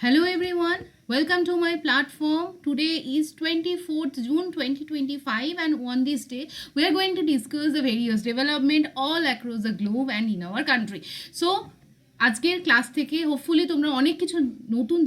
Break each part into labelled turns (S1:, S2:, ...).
S1: Hello everyone, welcome to my platform. Today is 24th June 2025 and on this day we are going to discuss the various development all across the globe and in our country. So আজকের class থেকে hopefully তোমরা অনেক কিছু নতুন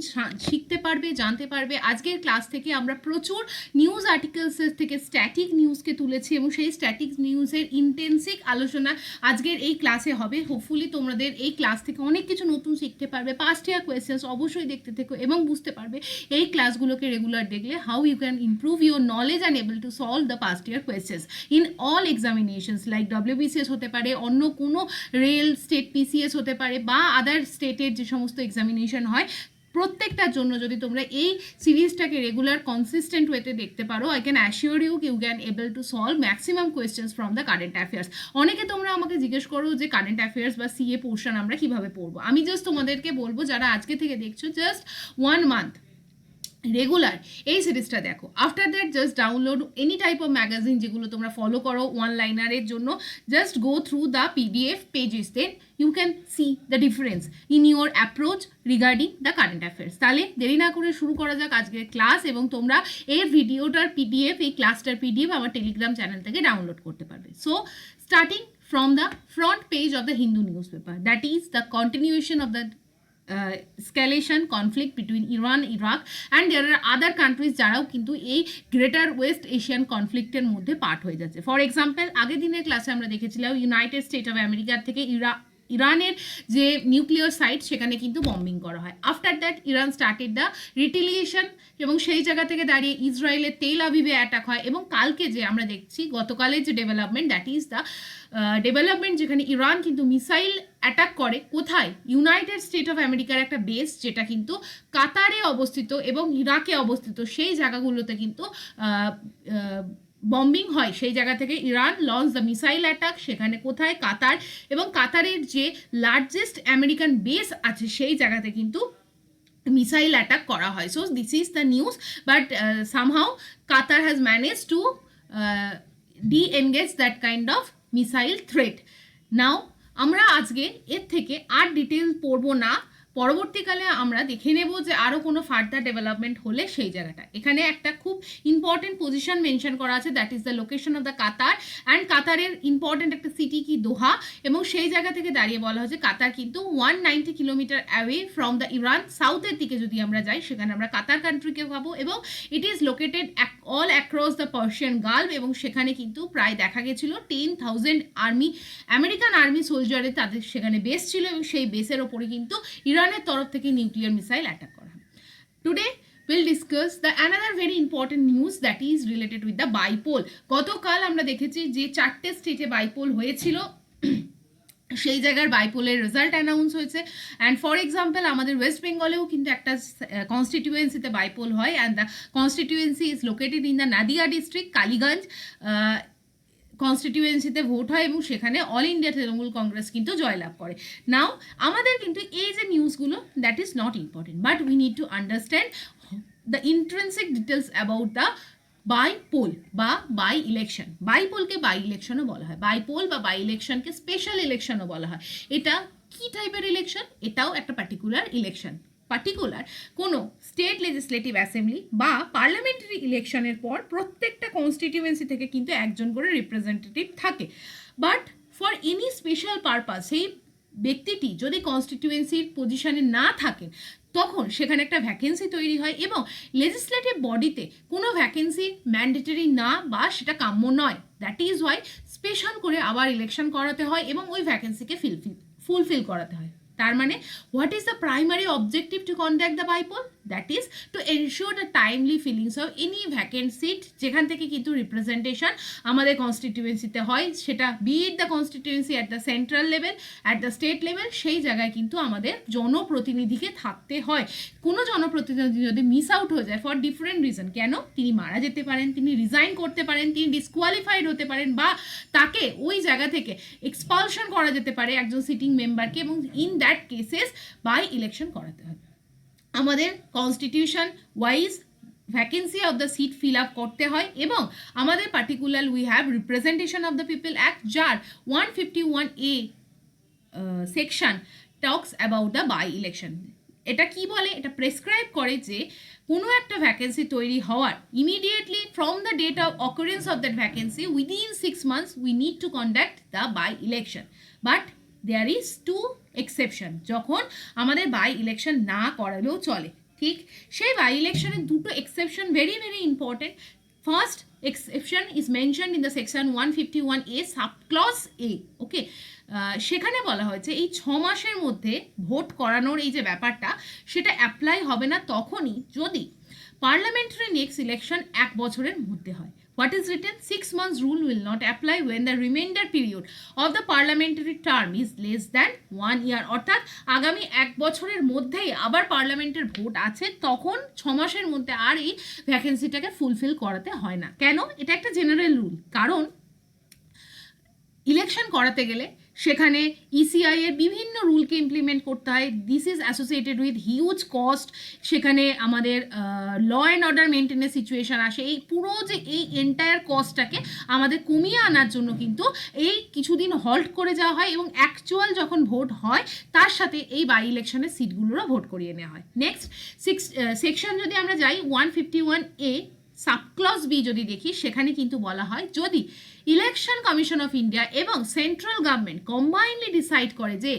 S1: শিখতে পারবে, জানতে পারবে। আজকের ক্লাস থেকে আমরা প্রচুর নিউজ আর্টিকেলসের থেকে স্ট্যাটিক নিউজকে তুলেছি এবং সেই স্ট্যাটিক নিউজের ইন্টেন্সিভ আলোচনা আজকের এই ক্লাসে হবে। হোপফুলি তোমাদের এই ক্লাস থেকে অনেক কিছু নতুন শিখতে পারবে। পাস্ট ইয়ার কোয়েশ্চেন্স অবশ্যই দেখতে থেকো এবং বুঝতে পারবে এই ক্লাসগুলোকে রেগুলার দেখলে how you can improve your knowledge and able to solve the past year questions in all examinations like WBCS হতে পারে, অন্য কোনো রেল স্টেট PCS হতে পারে বা আদার স্টেটের যে সমস্ত এক্সামিনেশন হয় প্রত্যেকটার জন্য যদি তোমরা এই সিরিজটাকে রেগুলার কনসিস্টেন্ট ওয়েতে দেখতে পারো, I can assure you can able to solve maximum questions from the current affairs. অনেকে তোমরা আমাকে জিজ্ঞেস করো যে কারেন্ট অ্যাফেয়ার্স বা CA পোর্শন আমরা কীভাবে পড়বো। আমি জাস্ট তোমাদেরকে বলবো যারা আজকে থেকে দেখছো জাস্ট 1 month রেগুলার এই সিরিজটা দেখো। After that just download any type of magazine যেগুলো তোমরা ফলো করো ওয়ান লাইনারের জন্য, just go through the PDF pages, then you can see the difference in your approach regarding the current affairs. তাহলে দেরি না করে শুরু করা যাক আজকের ক্লাস এবং তোমরা এই ভিডিওটার PDF, এই ক্লাসটার PDF আমার টেলিগ্রাম চ্যানেল থেকে ডাউনলোড করতে পারবে। So starting from the front page of the Hindu newspaper, that is the continuation of the escalation conflict between Iran, Iraq and there are other countries যারাও কিন্তু এই greater West Asian কনফ্লিক্টের মধ্যে part হয়ে যাচ্ছে। For example আগের দিনের ক্লাসে আমরা দেখেছিলাম ইউনাইটেড স্টেট অফ আমেরিকার থেকে ইরানের যে নিউক্লিয়ার সাইট সেখানে কিন্তু বম্বিং করা হয়। After that Iran started the retaliation এবং সেই জায়গা থেকে দাঁড়িয়ে ইসরায়েলের তেল আবিবে অ্যাটাক হয় এবং কালকে যে আমরা দেখছি গতকালের যে development, that is the development যেখানে ইরান কিন্তু মিসাইল অ্যাটাক করে কোথায়, ইউনাইটেড স্টেট অফ আমেরিকার একটা বেস যেটা কিন্তু কাতারে অবস্থিত এবং ইরাকে অবস্থিত, সেই জায়গাগুলোতে কিন্তু বম্বিং হয়। সেই জায়গা থেকে Iran launch the missile attack, সেখানে কোথায়, কাতার, এবং কাতারের যে লার্জেস্ট আমেরিকান বেস আছে সেই জায়গাতে কিন্তু মিসাইল অ্যাটাক করা হয়। So this is the news, but somehow Qatar has manage to de-engage that kind of missile threat. নাও আমরা আজকে এর থেকে আর ডিটেল পড়বো না, পরবর্তীকালে আমরা দেখে নেব যে আরও কোনো ফার্দার ডেভেলপমেন্ট হলে সেই জায়গাটা। এখানে একটা খুব ইম্পর্টেন্ট পজিশন মেনশন করা আছে, that is the location of the Qatar and কাতারের ইম্পর্টেন্ট একটা সিটি কি দোহা, এবং সেই জায়গা থেকে দাঁড়িয়ে বলা হচ্ছে কাতার কিন্তু 190 kilometre away from the Iran. সাউথের দিকে যদি আমরা যাই সেখানে আমরা কাতার কান্ট্রিকে পাবো এবং it is located all across the Persian Gulf এবং সেখানে কিন্তু প্রায় দেখা গেছিলো 10,000 আর্মি আমেরিকান আর্মি সোলজারে তাদের সেখানে বেস ছিল এবং সেই বেসের ওপরে কিন্তু ইরানের তরফ থেকে নিউক্লিয়ার মিসাইল অ্যাটাক করা হয়। Today we'll discuss the another very important news that is related with the bypoll. গতকাল আমরা দেখেছি যে 4টে স্টেটে বাইপোল হয়েছিল, সেই জায়গার বাইপোলের রেজাল্ট অ্যানাউন্স হয়েছে। অ্যান্ড ফর এক্সাম্পল আমাদের ওয়েস্ট বেঙ্গলেও কিন্তু একটা কনস্টিটিউয়েন্সিতে বাইপোল হয় and the constituency is located in the Nadia district, Kaliganj কনস্টিটিউয়েন্সিতে ভোট হয় এবং সেখানে অল ইন্ডিয়া তৃণমূল কংগ্রেস কিন্তু জয়লাভ করে। নাও আমাদের কিন্তু এই যে নিউজগুলো that is not important, but we need to understand the intrinsic details about the bypoll বা বাই ইলেকশন। বাইপোলকে বাই ইলেকশনও বলা হয়, বাইপোল বা বাই ইলেকশনকে স্পেশাল ইলেকশনও বলা হয়। এটা কি টাইপের ইলেকশন? এটাও একটা পার্টিকুলার ইলেকশন। পার্টিকুলার কোনো স্টেট লেজিসলেটিভ অ্যাসেম্বলি বা পার্লামেন্টারি ইলেকশনের পর প্রত্যেকটা কনস্টিটিউয়েন্সি থেকে কিন্তু একজন করে রিপ্রেজেন্টেটিভ থাকে, but for any special purpose সেই ব্যক্তিটি যদি কনস্টিটিউয়েন্সির পজিশনে না থাকেন তখন সেখানে একটা ভ্যাকেন্সি তৈরি হয় এবং লেজিসলেটিভ বডিতে কোনো ভ্যাকেন্সি ম্যান্ডেটরি না বা সেটা কাম্য নয়, দ্যাট ইজ ওয়াই স্পেশাল করে আবার ইলেকশন করাতে হয় এবং ওই ভ্যাকেন্সিকে ফুলফিল করাতে হয়। তার মানে what is the primary objective to conduct the bypoll? That is to ensure the timely fillings of any vacant seat যেখান থেকে কিন্তু রিপ্রেজেন্টেশন আমাদের কনস্টিটিউয়েন্সিতে হয়, সেটা be it the constituency at the central level, at the state level, সেই জায়গায় কিন্তু আমাদের জনপ্রতিনিধিকে থাকতে হয়। কোনো জনপ্রতিনিধি যদি মিস আউট হয়ে যায় ফর ডিফারেন্ট রিজন, কেন? তিনি মারা যেতে পারেন, তিনি রিজাইন করতে পারেন, তিনি ডিসকোয়ালিফাইড হতে পারেন বা তাকে ওই জায়গা থেকে এক্সপালশন করা যেতে পারে একজন সিটিং মেম্বারকে, এবং in that cases by election করাতে হয়। আমাদের constitution wise vacancy of the seat fill up করতে হয় এবং আমাদের particular we have representation of the people act যার 151A section talks about the by election. এটা কি বলে, এটা প্রেসক্রাইব করে যে কোনো একটা ভ্যাকেন্সি তৈরি হওয়ার immediately from the date of occurrence of that vacancy within 6 months we need to conduct the by election. But there is two exception, যখন আমাদের বাই ইলেকশন না করালেও চলে, ঠিক? সেই বাই ইলেকশনের দুটো exception very very important. First exception is mentioned in the section 151A subclause A, ওকে? সেখানে বলা হয়েছে এই 6 মাসের মধ্যে ভোট করানোর এই যে ব্যাপারটা, সেটা অ্যাপ্লাই হবে না তখনই যদি পার্লামেন্টারি নেক্সট ইলেকশন 1 বছরের মধ্যে হয়। What is written? 6 months rule will not apply when the remainder period of the parliamentary term is less than 1 year, অর্থাৎ আগামী 1 বছরের মধ্যেই আবার পার্লামেন্টের ভোট আছে, তখন 6 মাসের মধ্যে আর এই ভ্যাকেন্সিটাকে ফুলফিল করাতে হয় না। কেন? এটা একটা জেনারেল রুল, কারণ ইলেকশন করাতে গেলে সেখানে ইসিআই এর বিভিন্ন রুলকে ইমপ্লিমেন্ট করতে হয়। This is associated with huge cost. সেখানে আমাদের ল অ্যান্ড অর্ডার মেনটেনের সিচুয়েশান আসে। এই পুরো যে এই এন্টায়ার কস্টটাকে আমাদের কমিয়ে আনার জন্য কিন্তু এই কিছুদিন হল্ট করে যাওয়া হয় এবং অ্যাকচুয়াল যখন ভোট হয় তার সাথে এই বাই ইলেকশনের সিটগুলোরও ভোট করিয়ে নেওয়া হয়। নেক্সট সেকশন যদি আমরা যাই 151A সাবক্লজ বি যদি দেখি, সেখানে কিন্তু বলা হয় যদি ইলেকশন কমিশন অফ ইন্ডিয়া এবং সেন্ট্রাল গভর্নমেন্ট কম্বাইনলি ডিসাইড করে যে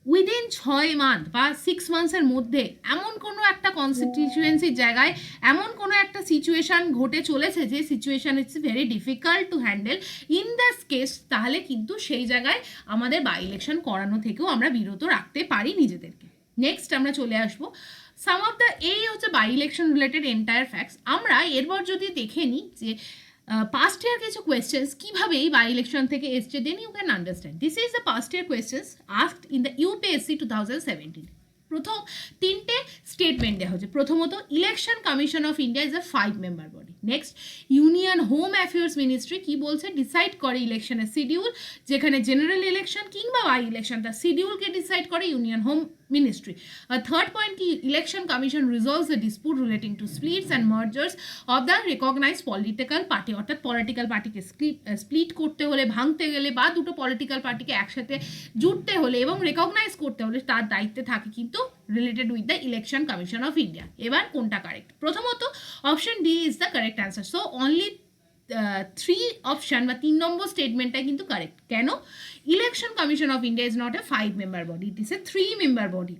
S1: উইদিন 6 মান্থ বা 6 মান্থসের মধ্যে এমন কোনো একটা কনস্টিটিউয়েন্সির জায়গায় এমন কোনো একটা সিচুয়েশান ঘটে চলেছে যে situation it's very difficult to handle in that case, তাহলে কিন্তু সেই জায়গায় আমাদের বাই ইলেকশন করানো থেকেও আমরা বিরত রাখতে পারি নিজেদেরকে। নেক্সট আমরা চলে আসবো সাম অফ দ্য এই হচ্ছে by election related entire facts. আমরা এরপর যদি দেখে নিই যে past year কিছু কোয়েশ্চেন্স কীভাবে এই বাই ইলেকশন থেকে এসছে, then you can understand. This is the past year questions asked in the UPSC 2017। প্রথম 3টে স্টেটমেন্ট দেওয়া হচ্ছে। প্রথমত, election commission of India is a 5-member body. Next, union home affairs ministry কি বলছে, ডিসাইড করে ইলেকশনের শিডিউল, যেখানে জেনারেল ইলেকশন কিংবা বাই ইলেকশন তার শিডিউলকে ডিসাইড করে ইউনিয়ন হোম মিনিস্ট্রি। আর থার্ড পয়েন্ট কি, election commission resolves the dispute relating to splits and মার্জার্স of the recognised political party, অর্থাৎ পলিটিক্যাল পার্টিকে স্প্লিট করতে হলে, ভাঙতে গেলে বা দুটো পলিটিক্যাল পার্টিকে একসাথে জুটতে হলে এবং রেকগনাইজ করতে হলে তার দায়িত্বে থাকে কিন্তু related with the election commission of India. এবার কোনটা কারেক্ট? প্রথমত option D is the correct answer. So only 3 option বা 3 নম্বর স্টেটমেন্টটা কিন্তু কারেক্ট। কেন? Election commission of India is not a 5-member body, it is a 3-member body.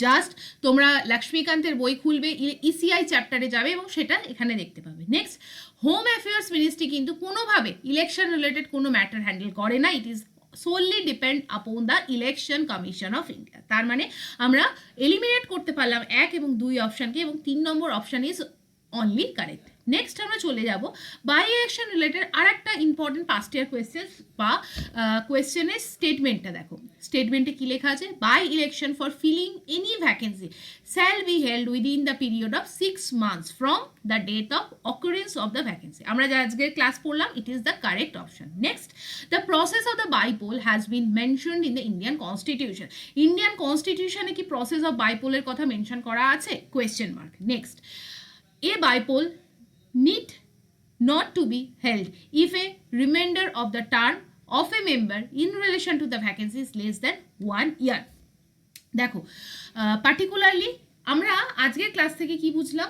S1: Just তোমরা লক্ষ্মীকান্তের বই খুলবে, ECI চ্যাপ্টারে যাবে এবং সেটা এখানে দেখতে পাবে। নেক্সট, হোম অ্যাফেয়ার্স মিনিস্ট্রি কিন্তু কোনোভাবে ইলেকশন রিলেটেড কোনো ম্যাটার হ্যান্ডেল করে না, it is solely depend upon the election commission of India। তার মানে আমরা এলিমিনেট করতে পারলাম 1 এবং 2 অপশানকে এবং 3 number option is only correct. Next আমরা চলে যাব বাই ইলেকশন রিলেটেড আর একটা ইম্পর্টেন্ট পাস্ট ইয়ার কোয়েশ্চেন বা কোয়েশ্চেনের স্টেটমেন্টটা দেখো। স্টেটমেন্টে কি লেখা আছে? By election for filling any vacancy shall be held within the period of 6 months from the date of occurrence of the vacancy. আমরা যা আজকের ক্লাস পড়লাম, it is the correct option. Next, the process of the bypoll has been mentioned in the Indian constitution. Indian কনস্টিটিউশনে কি process of বাইপোলের কথা mention করা আছে? Question mark. Next, a bypoll need not to be held if a remainder of the term of a member in relation to the vacancy is less than 1 year। দেখো, particularly আমরা আজকের class থেকে কি বুঝলাম?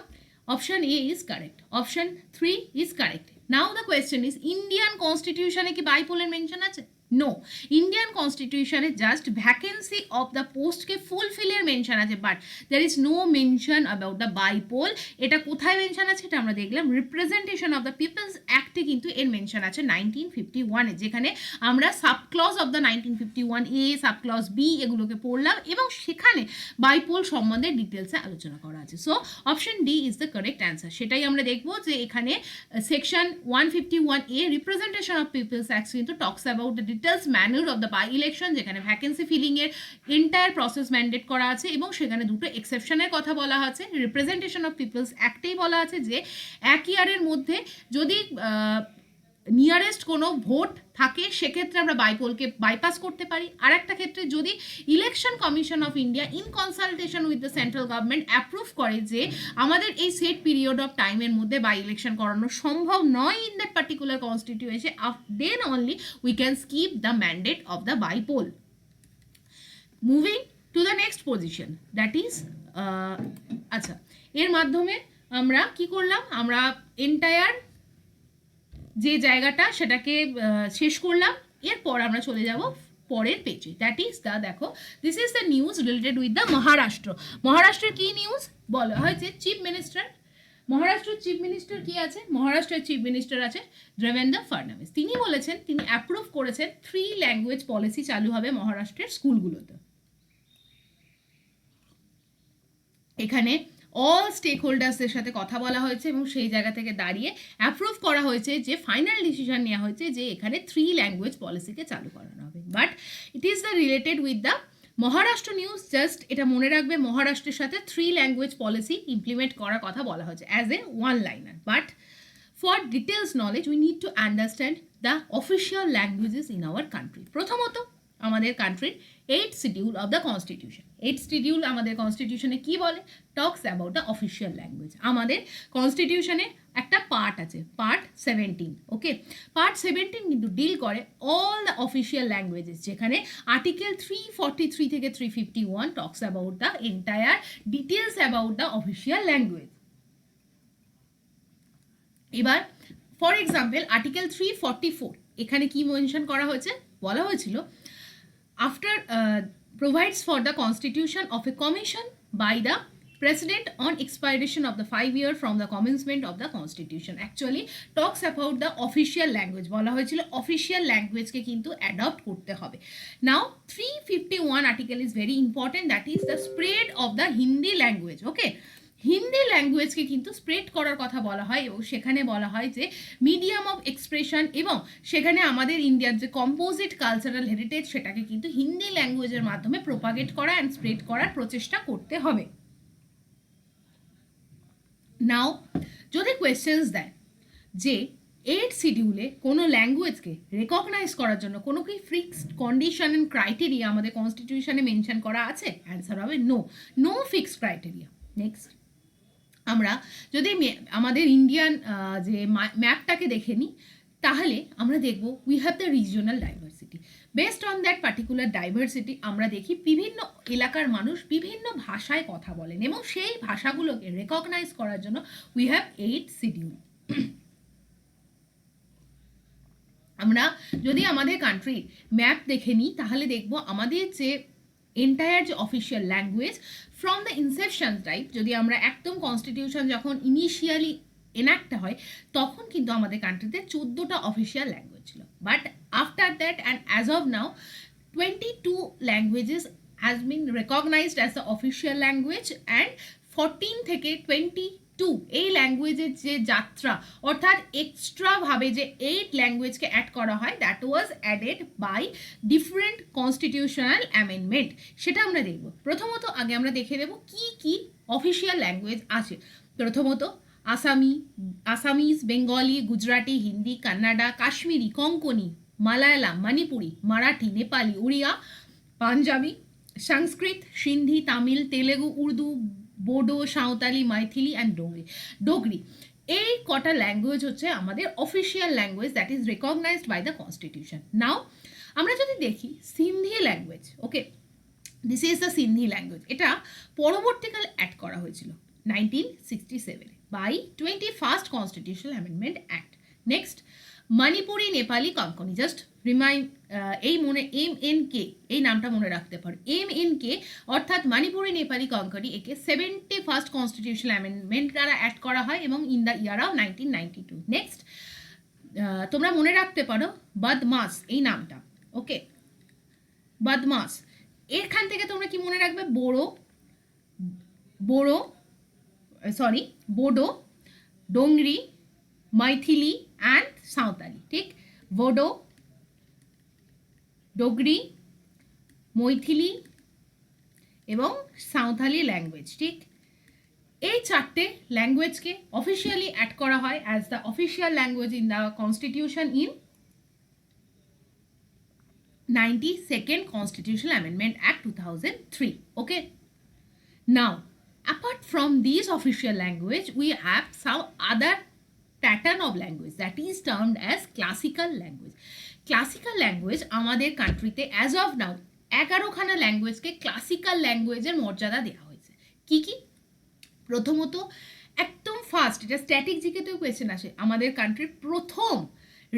S1: Option A is correct, option 3 is correct. Now the question is, Indian কনস্টিটিউশনে কি বাইপোলের mention আছে? নো, ইন্ডিয়ান কনস্টিটিউশনে জাস্ট ভ্যাকেন্সি অফ দ্য পোস্টকে ফুলফিলের মেনশন আছে, but there is no mention about the bypoll. এটা কোথায় মেনশন আছে? এটা আমরা দেখলাম রিপ্রেজেন্টেশন অফ দ্য পিপলস অ্যাক্টে কিন্তু এর মেনশন আছে 1951-এ, যেখানে আমরা subclause of the 1951A, subclause B এগুলোকে পড়লাম এবং সেখানে বাইপোল সম্বন্ধে ডিটেলসে আলোচনা করা আছে। So option D is the correct answer. সেটাই আমরা দেখবো যে এখানে section 151A representation of people's act কিন্তু talks about the details manner of the by election, যেখানে ভ্যাকেন্সি ফিলিংয়ের এন্টায়ার প্রসেস ম্যান্ডেট করা আছে এবং সেখানে দুটো এক্সেপশনের কথা বলা আছে। রিপ্রেজেন্টেশন অফ পিপলস অ্যাক্টেই বলা আছে যে 1 ইয়ারের মধ্যে যদি নিয়ারেস্ট কোনো ভোট থাকে সেক্ষেত্রে আমরা বাইপোলকে বাইপাস করতে পারি। আর একটা ক্ষেত্রে যদি election commission of India in consultation with the central government approve করে যে আমাদের এই সেট পিরিয়ড অফ টাইমের মধ্যে বাই ইলেকশন করানো সম্ভব নয় in that particular constituency, then only we can skip the mandate of the bypoll. Moving to the next position, that is আচ্ছা, এর মাধ্যমে আমরা কি করলাম, আমরা এন্টায়ার যে জায়গাটা সেটাকে শেষ করলাম। এরপর আমরা চলে যাব পরের পেজে, দ্যাট ইজ দ্য, দেখো, this is the news related with the Maharashtra. মহারাষ্ট্রের কি নিউজ বলা হয়েছে, চিফ মিনিস্টার, মহারাষ্ট্রের চিফ মিনিস্টার কি আছে, মহারাষ্ট্রের চিফ মিনিস্টার আছে দেবেন্দ্র ফডনবিস। তিনি বলেছেন, তিনি অ্যাপ্রুভ করেছেন 3 ল্যাঙ্গুয়েজ পলিসি চালু হবে মহারাষ্ট্রের স্কুলগুলোতে। এখানে অল স্টেক হোল্ডার্সদের সাথে কথা বলা হয়েছে এবং সেই জায়গা থেকে দাঁড়িয়ে অ্যাপ্রুভ করা হয়েছে, যে ফাইনাল ডিসিশন নেওয়া হয়েছে যে এখানে 3 ল্যাঙ্গুয়েজ পলিসিকে চালু করানো হবে। But it is the related with the Maharashtra news. Just এটা মনে রাখবে, মহারাষ্ট্রের সাথে 3 ল্যাঙ্গুয়েজ পলিসি ইমপ্লিমেন্ট করার কথা বলা হয়েছে as a one liner. But for details knowledge we need to understand the official languages in our country. প্রথমত আমাদের কান্ট্রির 8th schedule of the constitution, 8th schedule আমাদের কনস্টিটিউশনে কি বলে, টক্স অ্যাবাউট দ্য অফিসিয়াল ল্যাঙ্গুয়েজ। আমাদের কনস্টিটিউশনে একটা পার্ট আছে, পার্ট 17, ওকে। Part 17 কিন্তু ডিল করে অল দ্য অফিসিয়াল ল্যাঙ্গুয়েজেস, যেখানে আর্টিকেল 343 থেকে 351 টক্স about the entire details about the official language. এবার ফর এক্সাম্পল আর্টিকেল 344, এখানে কি মেনশন করা হয়েছে, বলা হয়েছিল after provides for the constitution of a commission by the president on expiration of the 5 years from the commencement of the constitution. Actually talks about the official language, বলা হয়েছিল official language কে কিন্তু adopt করতে হবে। Now 351 article is very important, that is the spread of the Hindi language, okay। Hindi ল্যাঙ্গুয়েজকে কিন্তু spread করার কথা বলা হয় এবং সেখানে বলা হয় যে মিডিয়াম অফ এক্সপ্রেশন, এবং সেখানে আমাদের ইন্ডিয়ার যে কম্পোজিট কালচারাল হেরিটেজ সেটাকে কিন্তু হিন্দি ল্যাঙ্গুয়েজের মাধ্যমে প্রোপাগেট করা অ্যান্ড স্প্রেড করার প্রচেষ্টা করতে হবে। নাও যদি কোয়েশ্চেন্স দেয় যে 8th শিডিউলে কোনো ল্যাঙ্গুয়েজকে রেকগনাইজ করার জন্য কোনো কি ফিক্সড কন্ডিশন অ্যান্ড ক্রাইটেরিয়া আমাদের কনস্টিটিউশনে মেনশন করা আছে, অ্যান্সার হবে no, no fixed criteria. Next আমরা যদি আমাদের ইন্ডিয়ান যে ম্যাপটাকে দেখে নিই, তাহলে আমরা দেখব we have the regional diversity. Based on that particular diversity আমরা দেখি বিভিন্ন এলাকার মানুষ বিভিন্ন ভাষায় কথা বলেন এবং সেই ভাষাগুলোকে রেকগনাইজ করার জন্য উই হ্যাভ 8th শিডিউল। আমরা যদি আমাদের কান্ট্রির ম্যাপ দেখে নিই, তাহলে দেখব আমাদের যে এন্টায়ার যে official language from the Inception type, যদি আমরা একদম কনস্টিটিউশন যখন ইনিশিয়ালি এনাক্ট হয় তখন কিন্তু আমাদের কান্ট্রিতে 14টা অফিসিয়াল ল্যাঙ্গুয়েজ ছিল। But after that and as of now 22 languages has been recognised as the official language, and 14 থেকে 22 এই ল্যাঙ্গুয়েজের যে যাত্রা, অর্থাৎ এক্সট্রাভাবে যে 8 ল্যাঙ্গুয়েজকে অ্যাড করা হয়, that was added by different constitutional amendment, সেটা আমরা দেখব। প্রথমত আগে আমরা দেখে নেব কি কি অফিসিয়াল ল্যাঙ্গুয়েজ আছে। প্রথমত আসামিজ, বেঙ্গলি, গুজরাটি, হিন্দি, কান্নাডা, কাশ্মীরি, কোঙ্কনি, মালায়ালাম, মণিপুরি, মারাঠি, নেপালি, উড়িয়া, পাঞ্জাবি, সংস্কৃত, সিন্ধি, তামিল, তেলেগু, উর্দু, বোডো, সাঁওতালি, মাইথিলি অ্যান্ড ডোগরি। এই কটা ল্যাঙ্গুয়েজ হচ্ছে আমাদের official language that is recognised by the constitution. Now আমরা যদি দেখি Sindhi language, okay, this is the Sindhi language. এটা পরবর্তীকালে অ্যাড করা হয়েছিল 1967 by 21st constitutional amendment act. Next Manipuri, Nepali, Konkani, just remind এই মনে MNK এই নামটা মনে রাখতে পারো, MNK অর্থাৎ মণিপুরি, নেপালি, কোঙ্কনি, একে 71st কনস্টিটিউশনাল অ্যামেন্ডমেন্ট দ্বারা অ্যাড করা হয় এবং in the year of 1992। Next তোমরা মনে রাখতে পারো বদমাস এই নামটা, ওকে, বদমাস। এখান থেকে তোমরা কি মনে রাখবে, বোডো, ডোংরি, মাইথিলি অ্যান্ড সাঁওতালি, ঠিক, বোডো, ডোগরি, মৈথিলি এবং সাঁওতালি ল্যাঙ্গুয়েজ, ঠিক। এই 4টে ল্যাঙ্গুয়েজকে অফিসিয়ালি অ্যাড করা হয় as the official language in the constitution in 92nd Constitutional Amendment Act 2003, okay. Now apart from these official language we have some other pattern of language that is termed as classical language. Classical language আমাদের কান্ট্রিতে as of now 11খানা ল্যাঙ্গুয়েজকে classical ল্যাঙ্গুয়েজের মর্যাদা দেওয়া হয়েছে। কি কি? প্রথমত একদম first, এটা স্ট্যাটিক জিকেতেও কোয়েশ্চেন আসে, আমাদের কান্ট্রির প্রথম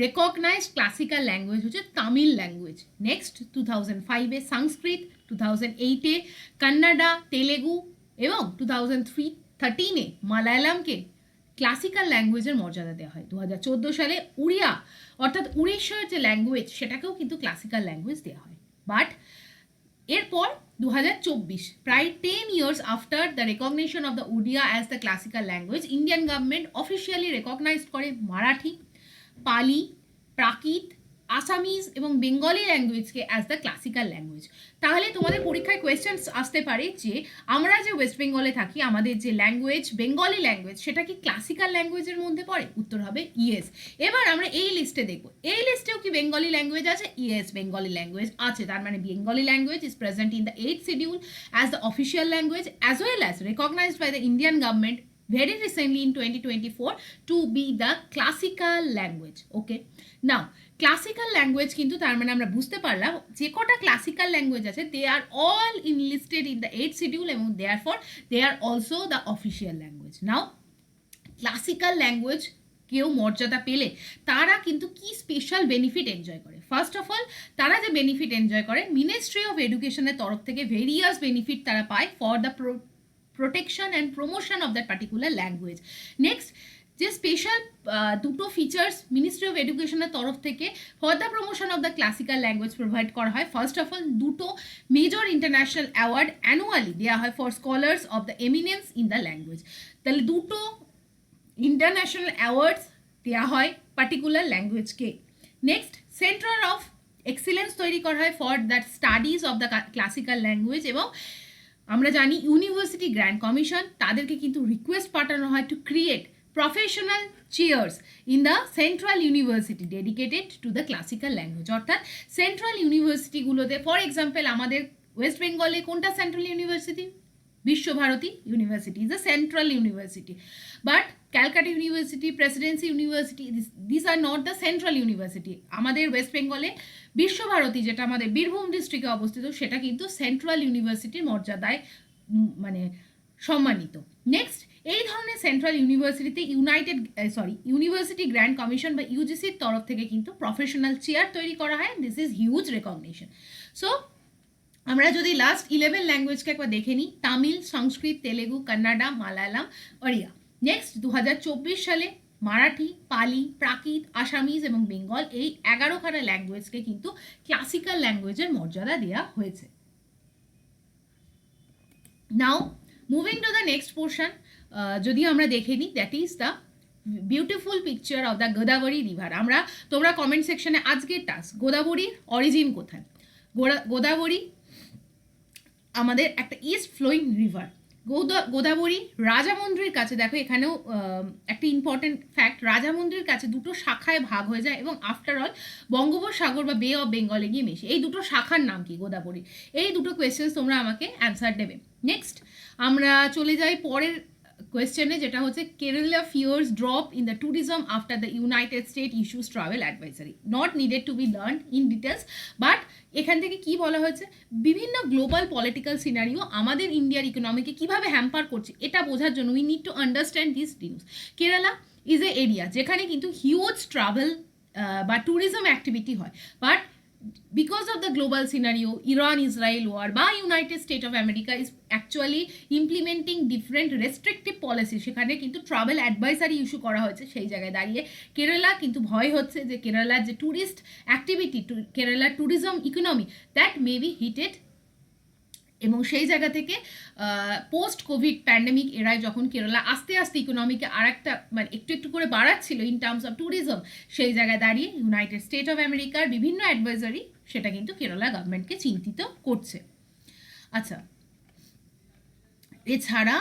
S1: রেকগনাইজড ক্লাসিক্যাল ল্যাঙ্গুয়েজ হচ্ছে তামিল ল্যাঙ্গুয়েজ। নেক্সট 2005-এ সংস্কৃত, 2008-এ কান্নাডা, তেলেগু এবং 2013-এ মালায়ালামকে ক্লাসিক্যাল ল্যাঙ্গুয়েজের মর্যাদা দেওয়া হয়। 2014 সালে উড়িয়া অর্থাৎ উড়িষ্যার যে ল্যাঙ্গুয়েজ সেটাকেও কিন্তু ক্লাসিক্যাল ল্যাঙ্গুয়েজ দেওয়া হয়। বাট এরপর 2024, প্রায় 10 years after the recognition of the Odia as the classical language, Indian government officially recognized করে মারাঠি, পালি, প্রাকৃত, আসামিজ এবং বেঙ্গলি ল্যাঙ্গুয়েজকে অ্যাজ দ্য ক্লাসিক্যাল ল্যাঙ্গুয়েজ। তাহলে তোমাদের পরীক্ষায় কোয়েশ্চেন্স আসতে পারে যে আমরা যে ওয়েস্ট বেঙ্গলে থাকি আমাদের যে ল্যাঙ্গুয়েজ বেঙ্গলি ল্যাঙ্গুয়েজ সেটা কি ক্লাসিক্যাল ল্যাঙ্গুয়েজের মধ্যে পড়ে? উত্তর হবে ইয়েস। এবার আমরা এই লিস্টে দেখব, এই লিস্টেও কি বেঙ্গলি ল্যাঙ্গুয়েজ আছে? ইয়েস, বেঙ্গলি ল্যাঙ্গুয়েজ আছে। তার মানে Bengali language is present in the 8th schedule as the official language as well as recognized by the Indian government very recently in 2024 to be the classical language. Okay, now classical language কিন্তু তার মানে আমরা বুঝতে পারলাম যে কটা classical language আছে they are all enlisted in the 8th schedule এবং therefore they are also the official language. Now classical language কেউ মর্যাদা পেলে তারা কিন্তু কি স্পেশাল বেনিফিট এনজয় করে? ফার্স্ট অফ অল তারা যে বেনিফিট এনজয় করে মিনিস্ট্রি অফ এডুকেশনের তরফ থেকে ভেরিয়াস বেনিফিট তারা পায় for the protection and promotion of that particular language. Next যে স্পেশাল দুটো ফিচার্স মিনিস্ট্রি অফ এডুকেশনের তরফ থেকে for the promotion of the classical language provide করা হয়। ফার্স্ট অফ অল দুটো মেজর ইন্টারন্যাশনাল অ্যাওয়ার্ড অ্যানুয়ালি দেওয়া হয় for scholars of the eminence in the language. তাহলে দুটো ইন্টারন্যাশনাল অ্যাওয়ার্ডস দেওয়া হয় পার্টিকুলার ল্যাঙ্গুয়েজকে। নেক্সট সেন্টার অফ এক্সিলেন্স তৈরি করা হয় for that studies of the classical language এবং আমরা জানি ইউনিভার্সিটি গ্র্যান্ড কমিশন তাদেরকে কিন্তু রিকোয়েস্ট পাঠানো হয় to create professional chairs in the central university dedicated to the classical language. অর্থাৎ সেন্ট্রাল ইউনিভার্সিটিগুলোতে ফর এক্সাম্পল আমাদের ওয়েস্ট বেঙ্গলে কোনটা central university? Visva Bharati university is a central university, but Calcutta university, presidency university this are not the central university. আমাদের west বেঙ্গলে বিশ্বভারতী যেটা আমাদের বীরভূম ডিস্ট্রিক্টে অবস্থিত সেটা কিন্তু সেন্ট্রাল ইউনিভার্সিটির মর্যাদায় মানে সম্মানিত। নেক্সট এই ধরনের সেন্ট্রাল ইউনিভার্সিটিতে ইউনিভার্সিটি গ্র্যান্ড কমিশন বা ইউজিসির তরফ থেকে কিন্তু প্রফেশনাল চেয়ার তৈরি করা হয়। This is huge recognition. So আমরা যদি লাস্ট 11 ল্যাঙ্গুয়েজকে একবার দেখে নিই, তামিল, সংস্কৃত, তেলেগু, কান্নাডা, মালায়ালাম, ওড়িয়া। নেক্সট 2024 সালে মারাঠি, পালি, প্রাকৃত, আসামিজ এবং বেঙ্গল এই 11খানা ল্যাঙ্গুয়েজকে কিন্তু ক্লাসিক্যাল ল্যাঙ্গুয়েজের মর্যাদা দেওয়া হয়েছে। নাও moving to the next portion, যদি আমরা দেখে নিই that is the beautiful picture of the Godavari river. তোমরা কমেন্ট সেকশনে আজকের টাস্ক, গোদাবরীর অরিজিন কোথায়? গোদাবরী আমাদের একটা ইস্ট ফ্লোয়িং রিভার। গোদাবরী রাজামন্দির কাছে, দেখো এখানেও একটা ইম্পর্টেন্ট ফ্যাক্ট, রাজামন্দির কাছে দুটো শাখায় ভাগ হয়ে যায় এবং আফটার অল বঙ্গোপসাগর বা বে অফ বেঙ্গলে গিয়ে মেশে। এই দুটো শাখার নাম কি? গোদাবরী। এই দুটো কোয়েশ্চেন্স তোমরা আমাকে অ্যান্সার দেবে। নেক্সট আমরা চলে যাই পরের কোয়েশ্চেনে, যেটা হচ্ছে Kerala fears drop in the tourism after the united state issues travel advisory. Not needed to be learn in details, but এখান থেকে কি বলা হয়েছে, বিভিন্ন গ্লোবাল পলিটিক্যাল সিনারিও আমাদের ইন্ডিয়ার ইকোনমিকে কিভাবে হ্যাম্পার করছে এটা বোঝার জন্য we need to understand this news. Kerala is a area যেখানে কিন্তু হিউজ ট্রাভেল বা ট্যুরিজম অ্যাক্টিভিটি হয়, but because of the global scenario, Iran-Israel war বা United States of America is actually implementing different restrictive policy, সেখানে কিন্তু travel advisory issue করা হয়েছে। সেই জায়গায় দাঁড়িয়ে কেরালা কিন্তু ভয় হচ্ছে যে কেরালার যে ট্যুরিস্ট অ্যাক্টিভিটি, কেরালার tourism economy that may be heated. এবং সেই জায়গা থেকে পোস্ট কোভিড প্যান্ডেমিক এরায় যখন কেরালা আস্তে আস্তে ইকোনমিকে আর একটা মানে একটু একটু করে বাড়াচ্ছিল ইন টার্মস অফ ট্যুরিজম, সেই জায়গায় দাঁড়িয়ে ইউনাইটেড স্টেট অফ আমেরিকার বিভিন্ন অ্যাডভাইজারি সেটা কিন্তু কেরালা গভর্নমেন্টকে চিন্তিত করছে। আচ্ছা, এছাড়া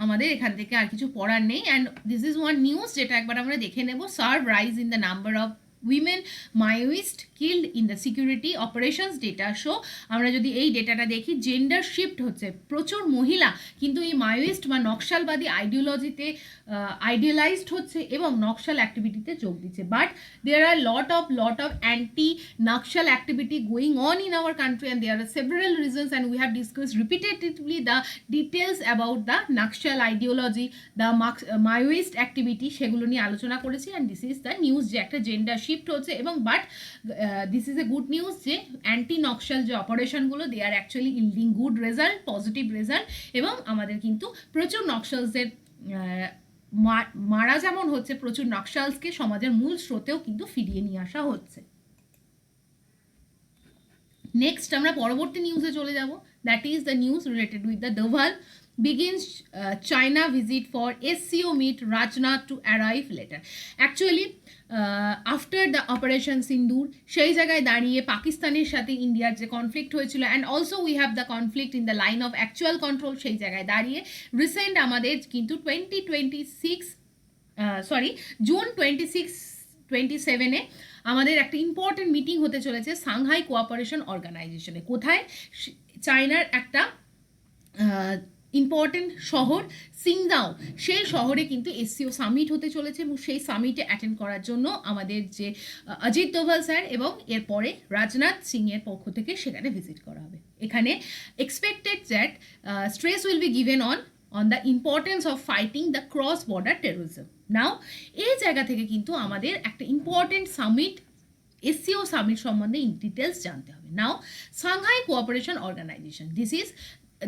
S1: আমাদের এখান থেকে আর কিছু পড়ার নেই। And this is one news যেটা একবার আমরা দেখে নেব। Serve rise in the number of women Maoist killed in the security operations data show আমরা যদি এই ডেটাটা দেখি জেন্ডার শিফট হচ্ছে প্রচুর মহিলা কিন্তু এই মায়োইস্ট বা নকশালবাদী আইডিওলজিতে আইডিয়ালাইজড হচ্ছে এবং নকশাল অ্যাক্টিভিটিতে যোগ দিচ্ছে but there are lot of anti Naxal activity going on in our country and there are several reasons and we have discuss repetitively the details about the Naxal ideology the Maoist activity সেগুলো নিয়ে আলোচনা করেছি and this is the news যে একটা gender shift হচ্ছে এবং but this is a good news যে anti Naxal যে অপারেশনগুলো they are actually yielding good result positive result এবং আমাদের কিন্তু প্রচুর নকশালসদের মারা যেমন হচ্ছে প্রচুর নকশালসকে সমাজের মূল স্রোতেও কিন্তু ফিরিয়ে নিয়ে আসা হচ্ছে নেক্সট আমরা পরবর্তী নিউজে চলে যাব that is the news related with the Doval begins China visit for SCO meet Rajnath to arrive later. Actually, after the Operation Sindoor, সেই জায়গায় দাঁড়িয়ে পাকিস্তানের সাথে ইন্ডিয়ার যে কনফ্লিক্ট হয়েছিল and also we have the conflict in the line of actual control সেই জায়গায় দাঁড়িয়ে রিসেন্ট আমাদের কিন্তু জুন 27-এ আমাদের একটা ইম্পর্টেন্ট মিটিং হতে চলেছে সাংহাই কোঅপারেশন অর্গানাইজেশনে কোথায় চায়নার একটা ইম্পর্টেন্ট শহর সিংদাও সেই শহরে কিন্তু এসসিও সামিট হতে চলেছে এবং সেই সামিটে অ্যাটেন্ড করার জন্য আমাদের যে অজিত দোভাল স্যার এবং এরপরে রাজনাথ সিংয়ের পক্ষ থেকে সেখানে ভিজিট করা হবে এখানে expected that stress will be given on the importance of fighting the cross border terrorism. Now এই জায়গা থেকে কিন্তু আমাদের একটা ইম্পর্টেন্ট সামিট SCO সামিট সম্বন্ধে ইন ডিটেলস জানতে হবে now Shanghai cooperation organisation this is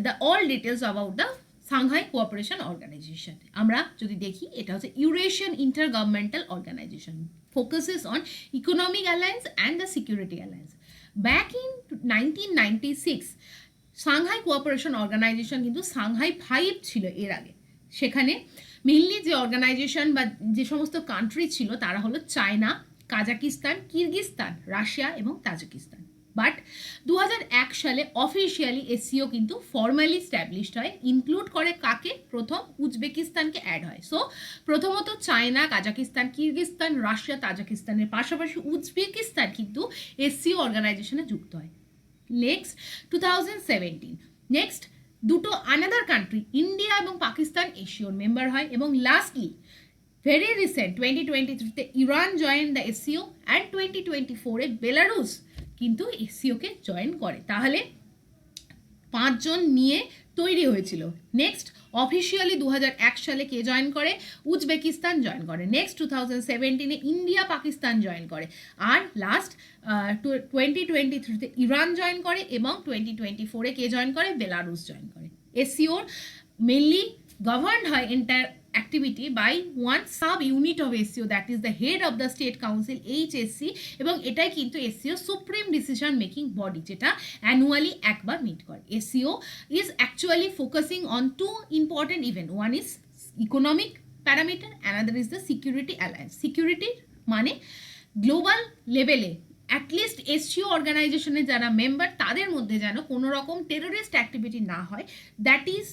S1: the all details about the Shanghai cooperation organisation আমরা যদি দেখি এটা হচ্ছে Eurasian intergovernmental organisation focuses on economic alliance and the security alliance back in 1996 Shanghai cooperation organisation কিন্তু Shanghai 5 ছিল এর আগে সেখানে মেইনলি যে অর্গানাইজেশন বা যে সমস্ত কান্ট্রি ছিল তারা হলো চায়না কাজাকিস্তান কিরগিস্তান রাশিয়া এবং তাজিকিস্তান বাট 2001 সালে অফিসিয়ালি এসসিও কিন্তু ফর্মালি স্ট্যাবলিশড হয় ইনক্লুড করে কাকে প্রথম উজবেকিস্তানকে অ্যাড হয় সো প্রথমত চায়না কাজাকিস্তান কিরগিস্তান রাশিয়া তাজিকিস্তানের পাশাপাশি উজবেকিস্তান কিন্তু এসসিও অর্গানাইজেশনে যুক্ত হয় নেক্সট 2017 নেক্সট দুটো আনাদার কান্ট্রি ইন্ডিয়া এবং পাকিস্তান এসসিওর মেম্বার হয় এবং লাস্টলি ভেরি রিসেন্ট 2023-তে Iran join the SCO and 2024-এ বেলারুস কিন্তু এসসিওকে জয়েন করে তাহলে 5 জন নিয়ে তৈরি হয়েছিল নেক্সট অফিসিয়ালি 2001 সালে কে জয়েন করে উজবেকিস্তান জয়েন করে নেক্সট 2017-এ ইন্ডিয়া পাকিস্তান জয়েন করে আর লাস্ট 2023-তে ইরান জয়েন করে এবং 2024-এ কে জয়েন করে বেলারুস জয়েন করে এসসিওর মেইনলি গভর্নড হয় entire activity by one sub unit of SCO that is the head of the state council HSC এবং এটাই কিন্তু SCO supreme decision making body যেটা অ্যানুয়ালি একবার মিট করে SCO is actually focusing on two important event one is economic parameter another is the security alliance security মানে global লেভেলে at least SCO অর্গানাইজেশনের যারা মেম্বার তাদের মধ্যে যেন কোনো রকম টেরোরিস্ট অ্যাক্টিভিটি না হয় that is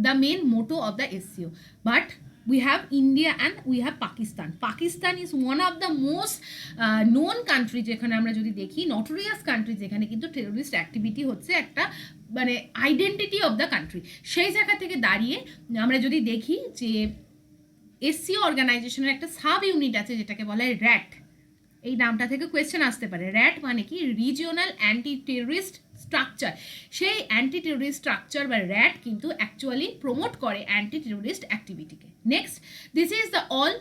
S1: the main motto of the SCO but we have India and we have Pakistan. Pakistan is one of the most known country যেখানে আমরা যদি দেখি notorious country যেখানে কিন্তু টেরোরিস্ট অ্যাক্টিভিটি হচ্ছে একটা মানে আইডেন্টিটি অফ দ্য কান্ট্রি সেই জায়গা থেকে দাঁড়িয়ে আমরা যদি দেখি যে এসসিও অর্গানাইজেশনের একটা সাব ইউনিট আছে যেটাকে বলা হয় র্যাট এই নামটা থেকে কোয়েশ্চেন আসতে পারে র্যাট মানে কি রিজিওনাল অ্যান্টি টেররিস্ট স্ট্রাকচার সেই অ্যান্টি টেররিস্ট স্ট্রাকচার বা র্যাট কিন্তু অ্যাকচুয়ালি প্রমোট করে অ্যান্টি টেররিস্ট অ্যাক্টিভিটিকে next this is the all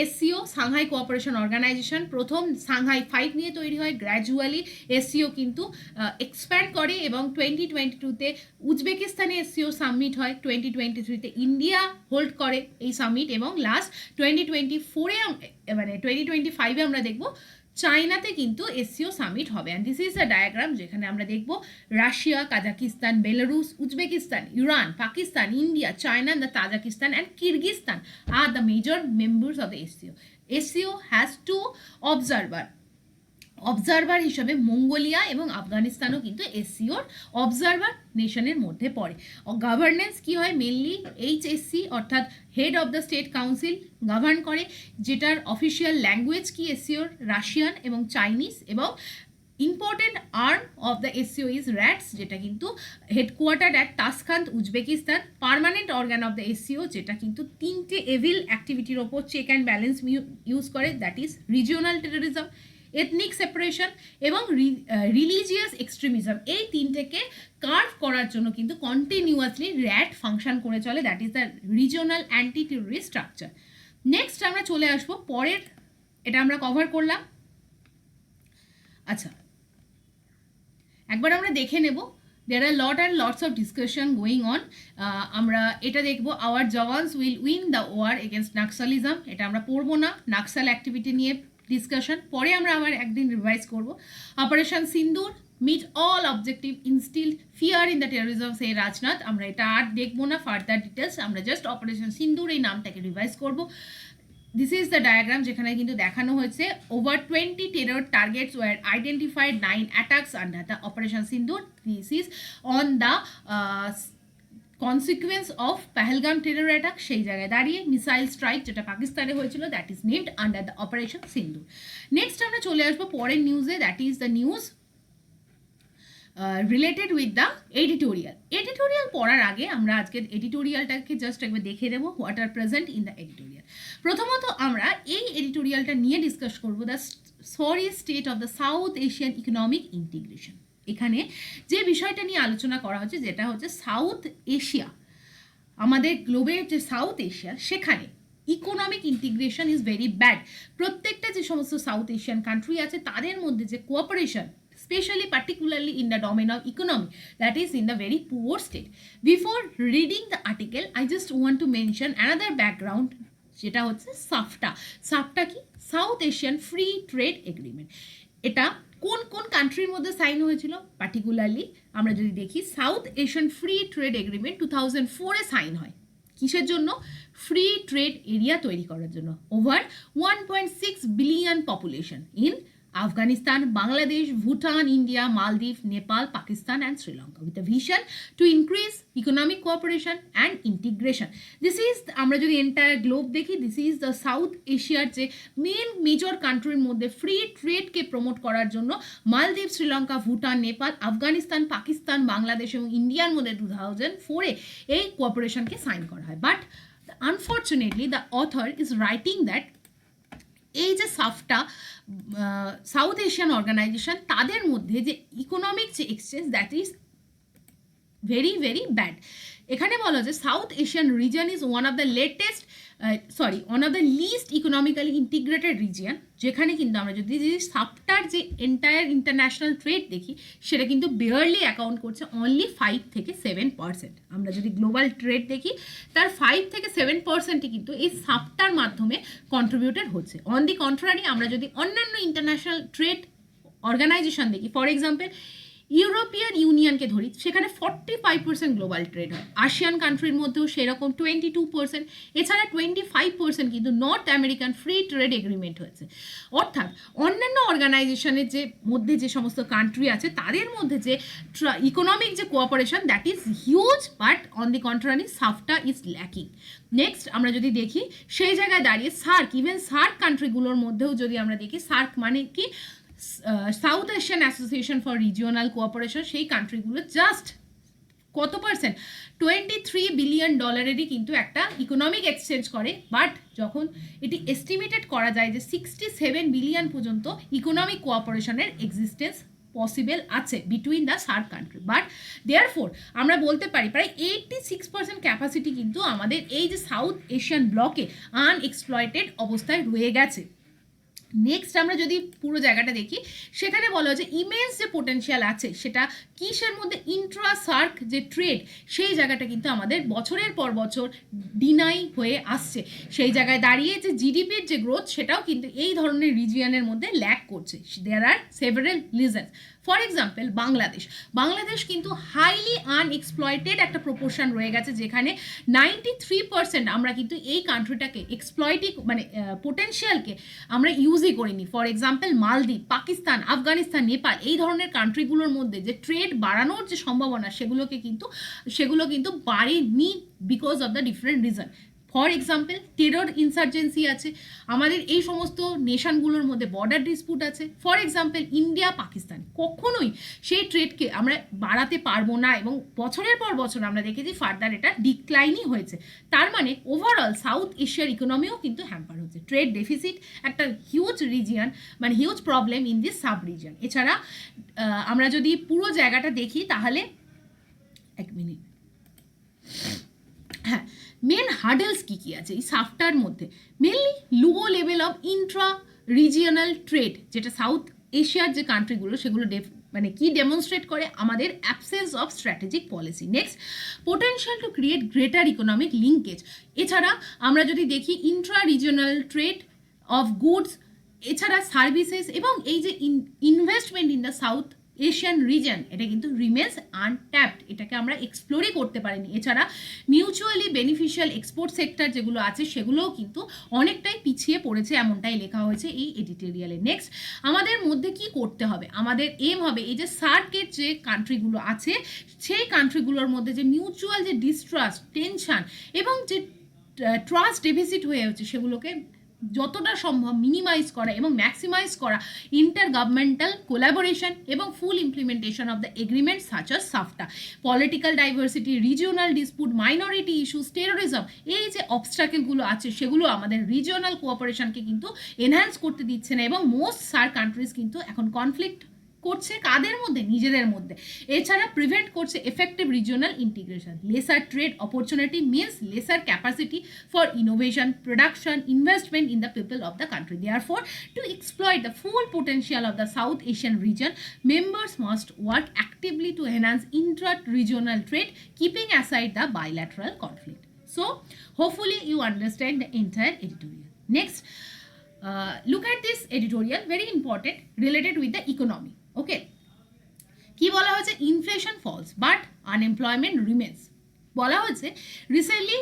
S1: SCO Shanghai cooperation organisation প্রথম সাংহাই 5 নিয়ে তৈরি হয় গ্র্যাজুয়ালি এসসিও কিন্তু এক্সপ্যান্ড করে এবং 2022-তে উজবেকিস্তানে এসসিও সামিট হয় 2023-তে ইন্ডিয়া হোল্ড করে এই সামিট এবং লাস্ট 2024-এ মানে 2025-এ আমরা দেখব চায়নাতে কিন্তু এসসিও সামিট হবে and this is a diagram যেখানে আমরা দেখব Russia Kazakhstan Belarus Uzbekistan Iran Pakistan India China the Tajikistan and Kyrgyzstan are the major members of the SCO SCO has two observer observer হিসাবে মঙ্গোলিয়া এবং আফগানিস্তানও কিন্তু এসসিওর observer নেশনের মধ্যে পড়ে। Governance কি হয়, মেনলি এইচএসসি অর্থাৎ head of the state council govern করে, যেটার অফিসিয়াল ল্যাঙ্গুয়েজ কি এসসিওর রাশিয়ান এবং চাইনিজ, এবং important arm of the SCO is RATS, যেটা কিন্তু headquarter at Tashkent Uzbekistan. Permanent organ of the SCO, যেটা কিন্তু তিনটে এভিল অ্যাক্টিভিটির ওপর চেক অ্যান্ড ব্যালেন্স ইউজ করে, that is regional terrorism, ethnic separation এবং রিলিজিয়াস এক্সট্রিমিজম। এই তিনটেকে কার্ভ করার জন্য কিন্তু কন্টিনিউয়াসলি র্যাট ফাংশন করে চলে, that is the regional anti terrorist structure. Next আমরা চলে আসবো পরের, এটা আমরা কভার করলাম। আচ্ছা, একবার আমরা দেখে নেব, there are lots of discussion going on. আমরা এটা দেখব, our jawans will win the war against Naxalism, এটা আমরা পড়বো না, নাক্সাল অ্যাক্টিভিটি নিয়ে ডিসকাশন, পরে আমরা আবার একদিন রিভাইজ করব। Operation Sindoor, meet all objective instilled fear in the terrorism, say Rajnath, আমরা এটা আর দেখবো না ফার্দার ডিটেলস, আমরা জাস্ট অপারেশন সিন্দুর এই নামটাকে রিভাইজ করব। দিস ইজ দ্য ডায়াগ্রাম, যেখানে কিন্তু দেখানো হয়েছে over 20 terror targets were identified, 9 attacks under the operation Sindoor. This is on the consequence of Pahalgam terror attack, সেই জায়গায় দাঁড়িয়ে মিসাইল স্ট্রাইক যেটা পাকিস্তানে হয়েছিল, that is named under the operation Sindoor. Next আমরা চলে আসবো পরের নিউজে, that is the news related with the editorial. Editorial পড়ার আগে আমরা আজকের এডিটোরিয়ালটাকে জাস্ট একবার দেখে দেবো, what are present in the editorial. প্রথমত আমরা এই এডিটোরিয়ালটা নিয়ে ডিসকাস করবো the sorry state of the south Asian economic integration. এখানে যে বিষয়টা নিয়ে আলোচনা করা হচ্ছে, যেটা হচ্ছে সাউথ এশিয়া, আমাদের গ্লোবের যে সাউথ এশিয়া, সেখানে economic integration is very bad. প্রত্যেকটা যে সমস্ত সাউথ এশিয়ান কান্ট্রি আছে তাদের মধ্যে যে cooperation, especially particularly in the domain of economy, that is in the very poor state. Before reading the article, I just want to mention another background, যেটা হচ্ছে সাফটা। সাফটা কি? South Asian free trade agreement. এটা কোন কোন কান্ট্রির মধ্যে sign হয়েছিল? Particularly আমরা যদি দেখি, south Asian free trade agreement 2004-এ সাইন হয়। কিসের জন্য? ফ্রি ট্রেড এরিয়া তৈরি করার জন্য। Over 1.6 billion population in Afghanistan, Bangladesh, Bhutan, India, Maldives, Nepal, Pakistan and Sri Lanka, with a vision to increase economic cooperation and integration. This is, আমরা যদি entire globe দেখি, this is the South Asia যে main major কান্ট্রির মধ্যে free ট্রেডকে promote করার জন্য মালদ্বীপ, শ্রীলঙ্কা, ভুটান, নেপাল, আফগানিস্তান, পাকিস্তান, বাংলাদেশ এবং ইন্ডিয়ার মধ্যে 2004-এ এই কোঅপারেশনকে সাইন করা হয়। But unfortunately the author is writing that এই যে সাফটা সাউথ এশিয়ান অর্গানাইজেশন, তাদের মধ্যে যে ইকোনমিক যে exchange, that is very very bad. এখানে বলা যে south Asian region is one of the least economically integrated region, যেখানে কিন্তু আমরা যদি সাফটার যে এন্টায়ার ইন্টারন্যাশনাল ট্রেড দেখি, সেটা কিন্তু বেয়ারলি অ্যাকাউন্ট করছে অনলি 5 থেকে 7%। আমরা যদি গ্লোবাল ট্রেড দেখি, তার 5 থেকে 7%ই কিন্তু এই সাফটার মাধ্যমে কন্ট্রিবিউটেড হচ্ছে। অন দি কন্ট্রারি, আমরা যদি অন্যান্য ইন্টারন্যাশনাল ট্রেড অর্গানাইজেশন দেখি, ফর এক্সাম্পল ইউরোপিয়ান ইউনিয়নকে ধরি, সেখানে 45% গ্লোবাল ট্রেড হয়। আসিয়ান কান্ট্রির মধ্যেও সেরকম 22%, এছাড়া 25% কিন্তু north American free trade agreement হয়েছে। অর্থাৎ অন্যান্য অর্গানাইজেশনের যে মধ্যে যে সমস্ত কান্ট্রি আছে, তাদের মধ্যে যে ইকোনমিক যে cooperation, that is huge, but on the contrary সাফটা is lacking. Next আমরা যদি দেখি, সেই জায়গায় দাঁড়িয়ে সার্ক, ইভেন সার্ক কান্ট্রিগুলোর মধ্যেও যদি আমরা দেখি, সার্ক মানে কি? South Asian association for regional cooperation, সেই কান্ট্রিগুলো জাস্ট কত পার্সেন্ট? $23 বিলিয়ন কিন্তু একটা ইকোনমিক এক্সচেঞ্জ করে। বাট যখন এটি এস্টিমেটেড করা যায় যে 67 বিলিয়ন পর্যন্ত ইকোনমিক কোঅপারেশনের এক্সিস্টেন্স পসিবল আছে between the SAARC country. But therefore আমরা বলতে পারি প্রায় 86% ক্যাপাসিটি কিন্তু আমাদের এই যে সাউথ এশিয়ান ব্লকে আনএক্সপ্লয়েটেড অবস্থায় রয়ে গেছে। নেক্সট আমরা যদি পুরো জায়গাটা দেখি, সেখানে বলা হচ্ছে ইমেন্স যে পোটেনশিয়াল আছে, সেটা কিসের মধ্যে? ইন্ট্রা সার্ক যে ট্রেড, সেই জায়গাটা কিন্তু আমাদের বছরের পর বছর ডিনাই হয়ে আসছে। সেই জায়গায় দাঁড়িয়ে যে জিডিপির যে গ্রোথ, সেটাও কিন্তু এই ধরনের রিজিয়নের মধ্যে ল্যাক করছে। There are several reasons. For example Bangladesh কিন্তু হাইলি আনএক্সপ্লয়েটেড একটা প্রপোর্শন রয়ে গেছে, যেখানে 93% আমরা কিন্তু এই কান্ট্রিটাকে এক্সপ্লয়েটিং মানে পোটেনশিয়ালকে আমরা ইউজই করিনি। ফর এক্সাম্পল মালদ্বীপ, পাকিস্তান, আফগানিস্তান, নেপাল এই ধরনের কান্ট্রিগুলোর মধ্যে যে ট্রেড বাড়ানোর যে সম্ভাবনা সেগুলো কিন্তু বাড়েনি because of the different reason. For example terror insurgency আছে, আমাদের এই সমস্ত নেশনগুলোর মধ্যে বর্ডার ডিসপুট আছে। ফর এক্সাম্পল ইন্ডিয়া পাকিস্তান, কখনোই সেই ট্রেডকে আমরা বাড়াতে পারবো না এবং বছরের পর বছর আমরা দেখেছি ফার্দার এটা ডিক্লাইনই হয়েছে। তার মানে ওভারঅল সাউথ এশিয়ার ইকোনমিও কিন্তু হ্যাম্পার হচ্ছে। ট্রেড ডেফিসিট একটা হিউজ রিজিয়ন, মানে huge problem in this sub region. এছাড়া আমরা যদি পুরো জায়গাটা দেখি তাহলে এক মিনিট, হ্যাঁ, মেন হার্ডেলস কী আছে এই সাফটার মধ্যে? Mainly low level of Intra regional trade, যেটা সাউথ এশিয়ার যে কান্ট্রিগুলো সেগুলো মানে কি ডেমনস্ট্রেট করে? আমাদের absence of strategic policy. Next, potential to create greater economic linkage. এছাড়া আমরা যদি দেখি Intra regional trade of goods, এছাড়া সার্ভিসেস এবং এই যে investment in the south Asian reason, এটা কিন্তু রিমেন্স আনট্যাপড, এটাকে আমরা এক্সপ্লোরই করতে পারিনি। এছাড়া মিউচুয়ালি বেনিফিশিয়াল এক্সপোর্ট সেক্টর যেগুলো আছে সেগুলোও কিন্তু অনেকটাই পিছিয়ে পড়েছে, এমনটাই লেখা হয়েছে এই এডিটোরিয়ালে। নেক্সট, আমাদের মধ্যে কি করতে হবে? আমাদের এম হবে এই যে সার্কের যে কান্ট্রিগুলো আছে সেই কান্ট্রিগুলোর মধ্যে যে মিউচুয়াল যে ডিস্ট্রাস্ট, টেনশন এবং যে ট্রাস্ট ডেফিসিট হয়ে হচ্ছে সেগুলোকে যতটা সম্ভব মিনিমাইজ করা এবং ম্যাক্সিমাইজ করা, ইন্টার গভর্নমেন্টাল কোলাবোরেশন এবং full implementation of the agreement such as SAFTA. Political diversity, regional dispute, minority issues, terrorism, এই যে অবস্ট্রাকেলগুলো আছে সেগুলো আমাদের রিজিওনাল কোঅপারেশনকে কিন্তু এনহ্যান্স করতে দিচ্ছে না এবং মোস্ট সার কান্ট্রিজ কিন্তু এখন কনফ্লিক্ট করছে কাদের মধ্যে? নিজেদের মধ্যে। এছাড়া প্রিভেন্ট করছে effective regional integration. Lesser trade opportunity means lesser capacity for innovation, production, investment in the people of the country. Therefore, to exploit the full potential of the South Asian region, members must work actively to enhance intra-regional trade, keeping aside the bilateral conflict. So, hopefully you understand the entire editorial. Next, look at this editorial, very important, related with the economy. Okay, কি বলা হয়েছে? Inflation falls but unemployment remains. বলা হয়েছে recently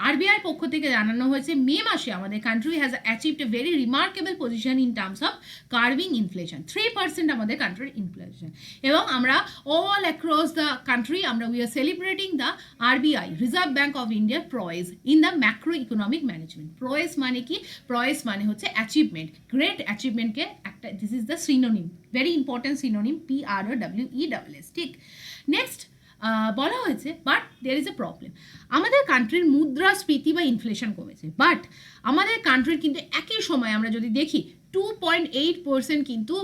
S1: RBI পক্ষ থেকে জানানো হয়েছে May মাসে আমাদের country has achieved a very remarkable position in terms of curbing inflation. 3% আমাদের কান্ট্রির ইনফ্লেশন, এবং আমরা অল অ্যাক্রস দ্য কান্ট্রি আমরা we are celebrating the RBI Reserve Bank of India prowess in the macro economic management. Prowess মানে কি? Prowess মানে হচ্ছে achievement, great অ্যাচিভমেন্টকে একটা, this is the synonym, very important synonym, PROWESS, ঠিক। Next, বলা হয়েছে but there is a problem. আমাদের কান্ট্রির মুদ্রাস্ফীতি বা ইনফ্লেশন কমেছে, বাট আমাদের কান্ট্রির কিন্তু একই সময় আমরা যদি দেখি 2.8% কিন্তু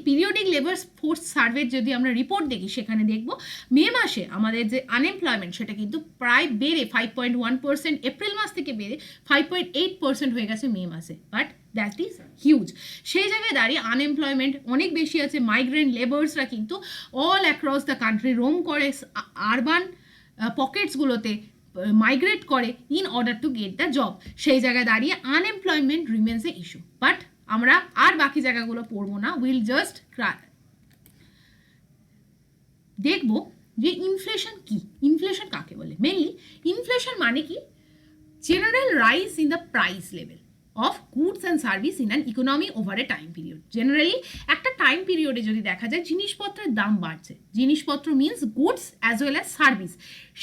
S1: পিরিয়ডিক লেবার ফোর্স সার্ভের যদি আমরা রিপোর্ট দেখি সেখানে দেখব মে মাসে আমাদের যে আনএমপ্লয়মেন্ট সেটা কিন্তু প্রায় বেড়ে 5.1%, এপ্রিল মাস থেকে বেড়ে 5.8% হয়ে গেছে মে মাসে, বাট দ্যাট ইজ হিউজ। সেই জায়গায় দাঁড়িয়ে আনএমপ্লয়মেন্ট অনেক বেশি আছে। মাইগ্রেন্ট লেবার্সরা কিন্তু all across the country roam করে, আরবান পকেটসগুলোতে মাইগ্রেট করে in order to get the job. সেই জায়গায় দাঁড়িয়ে unemployment remains a issue. But আমরা আর বাকি জায়গাগুলো পড়বো না, উইল জাস্ট দেখব যে ইনফ্লেশন কি, ইনফ্লেশন কাকে বলে। মেনলি ইনফ্লেশন মানে কি? General rise in the price level of goods and service in an economy over a time period. Generally একটা টাইম পিরিয়ডে যদি দেখা যায় জিনিসপত্রের দাম বাড়ছে, জিনিসপত্র means goods as well as service,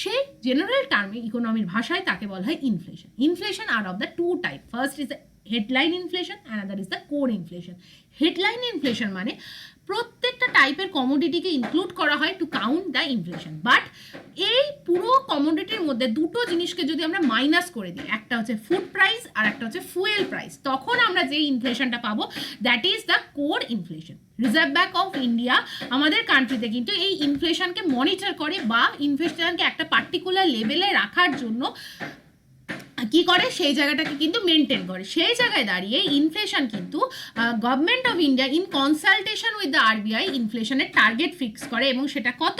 S1: সেই জেনারেল টার্মে ইকোনমির ভাষায় তাকে বলা হয় inflation. Inflation are of the two type, first is the headline inflation, another is the core inflation. Headline inflation মানে প্রত্যেকটা টাইপের কমোডিটিকে ইনক্লুড করা হয় to count the inflation, but এই পুরো কমোডিটির মধ্যে দুটো জিনিসকে যদি আমরা মাইনাস করে দিই, একটা হচ্ছে ফুড প্রাইস আর একটা হচ্ছে ফুয়েল প্রাইস, তখন আমরা যে ইনফ্লেশনটা পাবো that is the core inflation. Reserve Bank of India আমাদের কান্ট্রিতে কিন্তু এই ইনফ্লেশনকে মনিটর করে বা ইনফ্লেশনকে একটা পার্টিকুলার লেভেলে রাখার জন্য কি করে, সেই জায়গাটাকে কিন্তু মেনটেন করে। সেই জায়গায় দাঁড়িয়ে ইনফ্লেশন কিন্তু government of India in consultation with the RBI ইনফ্লেশনের টার্গেট ফিক্স করে, এবং সেটা কত?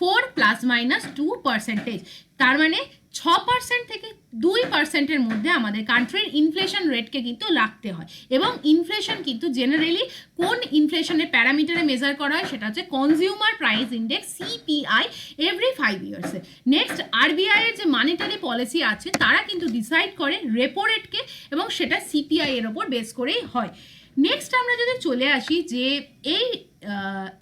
S1: 4 ±2%। তার মানে 6% থেকে 2%-এর মধ্যে আমাদের কান্ট্রির ইনফ্লেশন রেটকে কিন্তু রাখতে হয়। এবং ইনফ্লেশন কিন্তু জেনারেলি কোন ইনফ্লেশনের প্যারামিটারে মেজার করা হয়, সেটা হচ্ছে consumer price index CPI every 5 ইয়ার্সে। নেক্সট, আরবিআই এর যে মানিটারি পলিসি আছে তারা কিন্তু ডিসাইড করে রেপো রেটকে, এবং সেটা সিপিআই এর ওপর বেস করেই হয়। নেক্সট আমরা যদি চলে আসি যে এই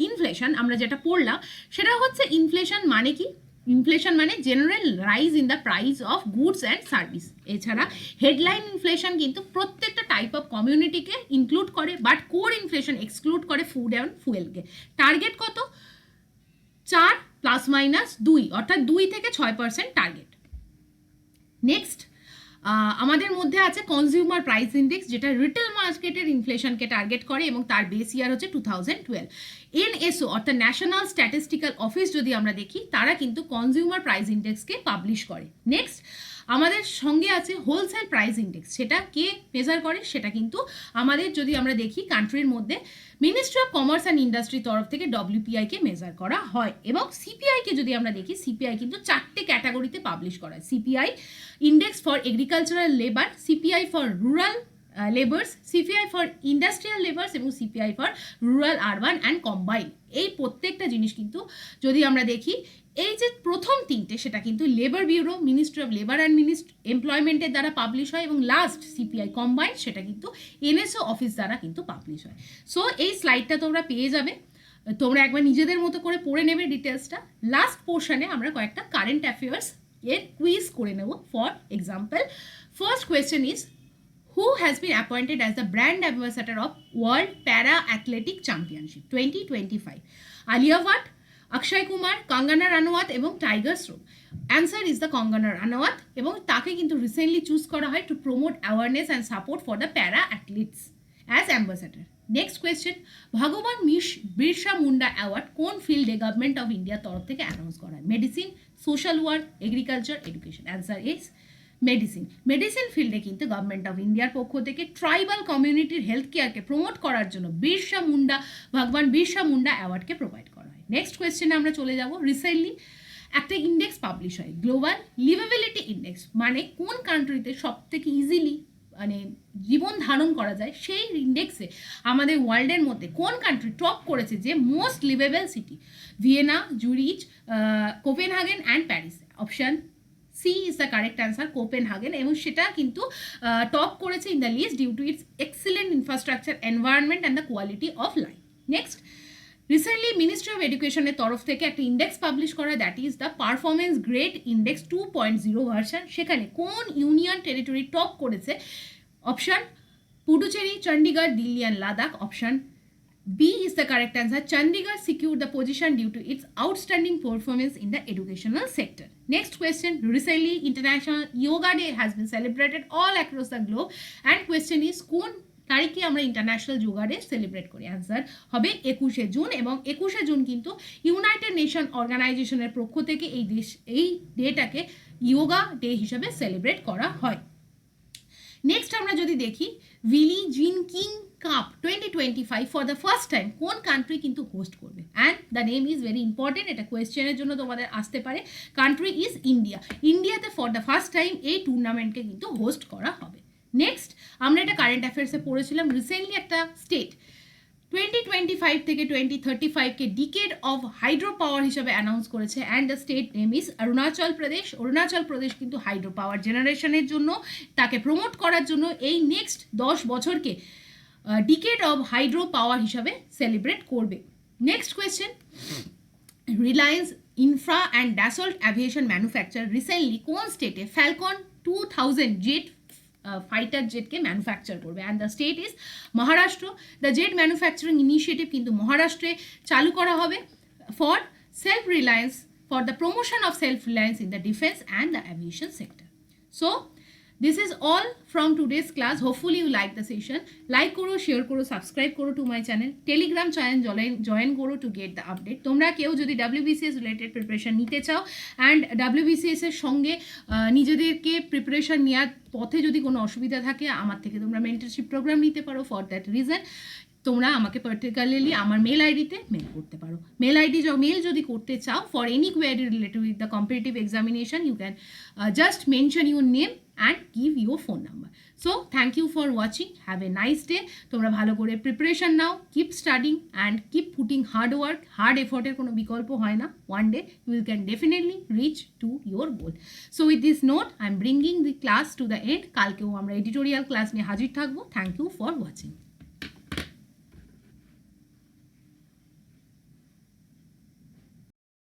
S1: ইনফ্লেশন আমরা যেটা পড়লাম সেটা হচ্ছে ইনফ্লেশন মানে কি? ইনফ্লেশন মানে general rise in the price of goods and service. এছাড়া হেডলাইন ইনফ্লেশন কিন্তু প্রত্যেকটা টাইপ অফ কমিউনিটিকে ইনক্লুড করে, বাট কোর ইনফ্লেশন এক্সক্লুড করে ফুড অ্যান্ড ফুয়েলকে। টার্গেট কত? 4 ±2, অর্থাৎ 2 থেকে 6% টার্গেট। নেক্সট আমাদের মধ্যে আছে কনজিউমার প্রাইস ইন্ডেক্স, যেটা রিটেল মার্কেটের ইনফ্লেশনকে টার্গেট করে এবং তার বেস ইয়ার হচ্ছে 2012। এনএসও অর্থাৎ ন্যাশনাল স্ট্যাটিস্টিক্যাল অফিস যদি আমরা দেখি, তারা কিন্তু কনজিউমার প্রাইস ইন্ডেক্সকে পাবলিশ করে। নেক্সট আমাদের সঙ্গে আছে হোলসেল প্রাইস ইন্ডেক্স, সেটা কে মেজার করে? সেটা কিন্তু আমাদের যদি আমরা দেখি কান্ট্রির মধ্যে মিনিস্ট্রি অফ কমার্স অ্যান্ড ইন্ডাস্ট্রির তরফ থেকে ডব্লিউপিআইকে মেজার করা হয়। এবং সিপিআইকে যদি আমরা দেখি, সিপিআই কিন্তু 4টে ক্যাটাগরিতে পাবলিশ করা হয়। CPI index for agricultural labour, CPI for rural labours, CPI for industrial labours এবং CPI for rural urban and combine. এই প্রত্যেকটা জিনিস কিন্তু যদি আমরা দেখি, এই যে প্রথম 3টে সেটা কিন্তু labour bureau, ministry of labour and এমপ্লয়মেন্টের দ্বারা পাবলিশ হয়, এবং লাস্ট সিপিআই কম্বাইন সেটা কিন্তু এনএসও অফিস দ্বারা কিন্তু পাবলিশ হয়। সো এই স্লাইডটা তোমরা পেয়ে যাবে, তোমরা একবার নিজেদের মতো করে পড়ে নেবে ডিটেলসটা। লাস্ট পোর্শনে আমরা কয়েকটা কারেন্ট অ্যাফেয়ার্স এর কুইজ করে নেব। For example, first question is who has been appointed as the brand ambassador of World Para Athletic Championship 2025? Alia Bhatt, Akshay Kumar, Kangana Ranaut এবং tiger Shroff. Answer is the Kangana Ranaut, এবং তাকে কিন্তু recently choose করা হয় to promote awareness and support for the প্যারা athletes as ambassador. Next question, ভগবান Birsa Munda award কোন ফিল্ডে গভর্নমেন্ট অফ ইন্ডিয়ার তরফ থেকে অ্যানাউন্স করা হয়? Medicine, social work, agriculture, education. Answer is medicine. Medicine ফিল্ডে কিন্তু গভর্নমেন্ট অফ ইন্ডিয়ার পক্ষ থেকে ট্রাইবাল কমিউনিটির হেলথ কেয়ারকে প্রমোট করার জন্য ভগবান বিরসা মুন্ডা অ্যাওয়ার্ডকে প্রোভাইড করা হয়। নেক্সট কোয়েশ্চেনে আমরা চলে যাব। রিসেন্টলি একটা ইন্ডেক্স পাবলিশ হয়, গ্লোবাল লিভেবিলিটি ইন্ডেক্স, মানে কোন কান্ট্রিতে সব থেকে ইজিলি মানে জীবন ধারণ করা যায়, সেই ইন্ডেক্সে আমাদের ওয়ার্ল্ডের মধ্যে কোন কান্ট্রি টপ করেছে যে most liveable city? Vienna, Zurich, Copenhagen and Paris. Option C is the correct answer, Copenhagen, এবং সেটা কিন্তু টপ করেছে in the list due to its excellent infrastructure, environment and the quality of life. Next, recently ministry of এডুকেশনের তরফ থেকে একটা index publish করা, that is the performance grade index 2.0 version. সেখানে কোন ইউনিয়ন টেরিটরি টপ করেছে? Option Puducherry, Chandigarh, Delhi and Ladakh. Option B is the correct answer. Chandigarh secured the position due to its outstanding performance in the educational sector. Next question, recently International Yoga Day has been celebrated all across the globe, and question is কোন তারিখে আমরা international yoga day celebrate করি? Answer হবে 21শে June, এবং 21শে June কিন্তু United nation অর্গানাইজেশনের পক্ষ থেকে এই ডেটাকে যোগা ডে হিসেবে সেলিব্রেট করা হয়। নেক্সট আমরা যদি দেখি, villi Jean King cup 2025 for the first time কোন কান্ট্রি কিন্তু হোস্ট করবে? And the name is very important, এটা কোয়েশ্চেনের জন্য তোমাদের আসতে পারে। Country is India. ইন্ডিয়াতে ফর দ্য ফার্স্ট টাইম এই টুর্নামেন্টকে কিন্তু হোস্ট করা হবে। নেক্সট আমরা এটা কারেন্ট অ্যাফেয়ার্সে পড়েছিলাম, রিসেন্টলি একটা স্টেট 2025 থেকে 2035কে ডিকেড অফ হাইড্রো পাওয়ার হিসাবে অ্যানাউন্স করেছে, and the state name is Arunachal Pradesh. Arunachal Pradesh কিন্তু হাইড্রো পাওয়ার জেনারেশনের জন্য, তাকে প্রমোট করার জন্য এই নেক্সট 10 বছরকে ডিকেড অফ হাইড্রো পাওয়ার হিসাবে সেলিব্রেট করবে। Next question, Reliance Infra and Dassault Aviation manufacture recently কোন স্টেটে ফ্যালকন 2000 জেট ফাইটার জেটকে ম্যানুফ্যাকচার করবে? And the state is Maharashtra. The jet manufacturing initiative কিন্তু মহারাষ্ট্রে চালু করা হবে for self reliance, for the promotion of self reliance in the defence and the aviation sector. So this is all from today's class. Hopefully you like the session. Like koro, share koro, subscribe koro to my channel. Telegram channel join koro to get the update. তোমরা কেউ যদি WBCS related preparation নিতে চাও and WBCS এর সঙ্গে নিজেদেরকে preparation নেওয়ার পথে যদি কোনো অসুবিধা থাকে, আমার থেকে তোমরা মেন্টরশিপ প্রোগ্রাম নিতে পারো। ফর দ্যাট রিজন তোমরা আমাকে পার্টিকুলারলি আমার মেল আইডিতে মেল করতে পারো। মেল যদি করতে চাও for any query related with the competitive examination, you can just mention your name and give your phone number. So thank you for watching, have a nice day. তোমরা ভালো করে preparation নাও, keep studying and keep putting hard work. Hard এফোর্টের কোনো বিকল্প হয় না। One day you can definitely reach to your goal. So with this note, I am bringing the class to the end. কালকেও আমরা এডিটোরিয়াল ক্লাস নিয়ে হাজির থাকবো। Thank you for watching.